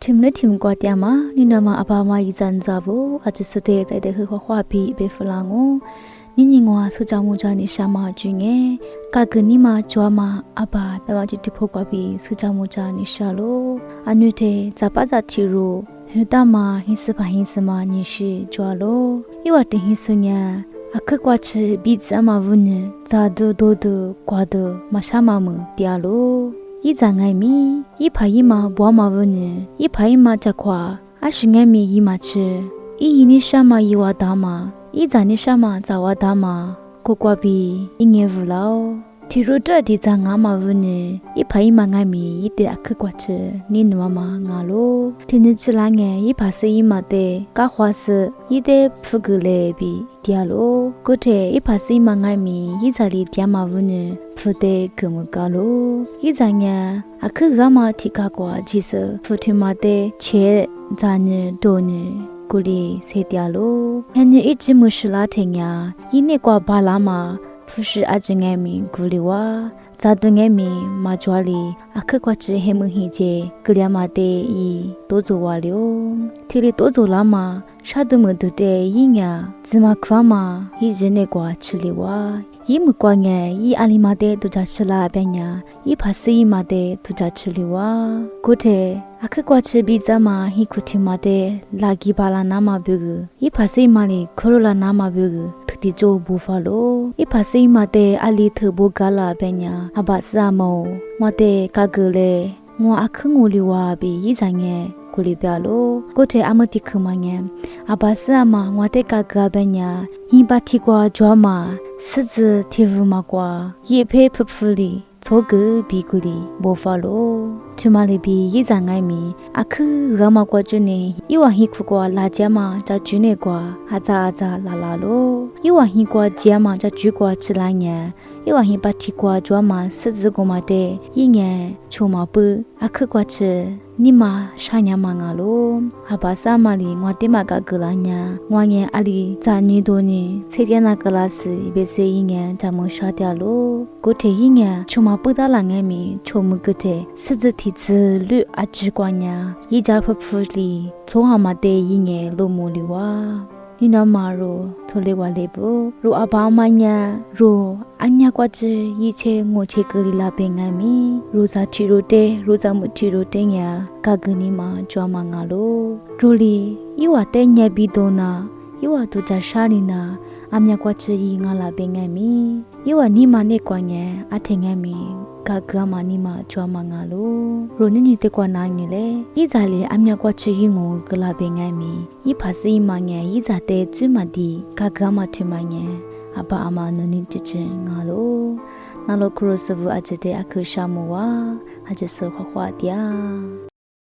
ทิมเลทิมกว่าเตียมานินามาอบามาอีจันซาบูอาจสุเตใจเดคือขวาบีเบฟลางโงนิญิงวาสุจามูจานิชามาจุเงกากนิมาจวามาอบาเปวาจิติพกว่าบีสุจามูจานิชาโลอนุเทซาปะซาทิโรเฮตามาฮิสบาฮิสมานิชิจวาโลอีวาติฮิสุญญาအခက်ကွာချဘီဇာမဝနဇာဒိုဒိုဒိုကွာဒိုမရှာမမတျာလိုဤဇာငိုင်မီဤဖိုင်မဘွားမဝနဤဖိုင်မချက်ခွာအရှိငဲမီဤမချီဤယနိရှာမယဝဒါမဤဇာနိရှာမဇာဝဒါမကိုကွာဘီဤငဲဗလောတီရိုတဒီဇာငါမဝနဤဖိုင်မငိုင်မီဤတဲ့အခက်ကွာချနိနဝမငါလိုတင်းချလာငဲဤပါစေဤမတဲ့ကခွာစဤတဲ့ဖုကလေဘီဒီယာလိုကိုတဲ့ဤပါစေမငိုင်မီဤဇာလီဒီယာမဝနဖုတဲ့ကမကလိုဤဇာညာအခက်ဂမတိကကွာဂျီစဖုတိမတဲ့ချေဇာညဒိုညကိုလီစေတျာလိုဟန်ညအချီမရှလာထေညာဤနှစ်ကွာဘာလာမာဖုရှိအချင်းငယ်မီကိုလီဝါဇာတွငယ်မီမာဂျွာလီအခက်ကွာချေဟေမဟီချေကလျာမတဲ့ဤတိုးဇိုဝါလျိုတီလီတိုးဇိုလာမာရှာဒုမဒုတဲ့ဤညာဇမခွာမာဟီဂျနေကွာချီလီဝါဤမကွာငယ်ဤအလီမာတဲ့ဒုချချလာပညာဤဖာစီမာတဲ့ဒုချချလီဝါကိုတဲ့အခက်ကွာချီဘီဇမာဟီခုတီမာတဲ့လာဂီဘာလာနာမဘုဂဤဖာစီမာလီခရိုလာနာမဘုဂတီဂျိုဘူဖာလိုဤဖာစီမာတဲ့အလီထဘဂလာပညာအဘဆာမောမတဲ့ကကလေငွာအခငူလီဝါဘီဤဇာငဲကိုလီပြလိုကိုတဲ့အမတိခမငဲအဘဆာမငွာတဲ့ကကပညာဟိပါတီကွာဂျွာမာစစ်စတီဗမကွာယေဖေဖဖလီသောကဘီကူလီဘောဖာလိုချမလီဘီယေဇာငိုင်းမီအခရမကွာကျွနေယဝဟိခုကွာလာကျမဂျာကျွနေကွာဟာဇာဇာလာလာလိုယဝဟိကွာဂျာမဂျာကျွကွာချလာညာယဝဟိပါတီကွာဂျွာမာစစ်စကိုမတဲ့ယငဲချုံမပအခကွာချနိမရှာညာမငါလိုအဘာစာမလီငွာတိမကကလာညာငွာငဲအလီဇာနီဒိုနီစေပြနာကလာစီဘေစေယငဲဂျာမရှာတလိုကိုထေယငဲချုံမပဒလာငဲမီချုံမကတဲ့စစ်စတီဇလူအချကွာညာယေဂျာဖဖလီသုံးဟာမတဲ့ယငဲလိုမူလီဝါနိနာမာရိုထိုလေဝါလေဘူရူအဘာမညာရိုအညာကွာချေရီချေငိုချေကလီလာပင်ငိုင်မီရိုဇာချီရိုတဲရိုဇာမူချီရိုတဲညာကာဂနီမာကြွားမငါလိုရူလီယဝတဲညက်ဘီဒိုနာယဝတူချာရှာနီနာအမြကွာချေရီငါလာပင်ငိုင်မီယဝနီမာနေကွာညံအထင်ငိုင်မီကာဂမနီမာကြွားမငါလိုရိုနိနီတက်ကွာနိုင်ငလေဤဇာလေအမြကွာချေရီငိုကလာပင်ငိုင်မီဤဖာစီမငဲဤဇာတဲကျွမဒီကာဂမထမငဲအပါအမနနိတချင်းငါလိုနာလိုခရစဘူအချတဲ့အခုရှာမဝါအချဆောခွာခွာတရား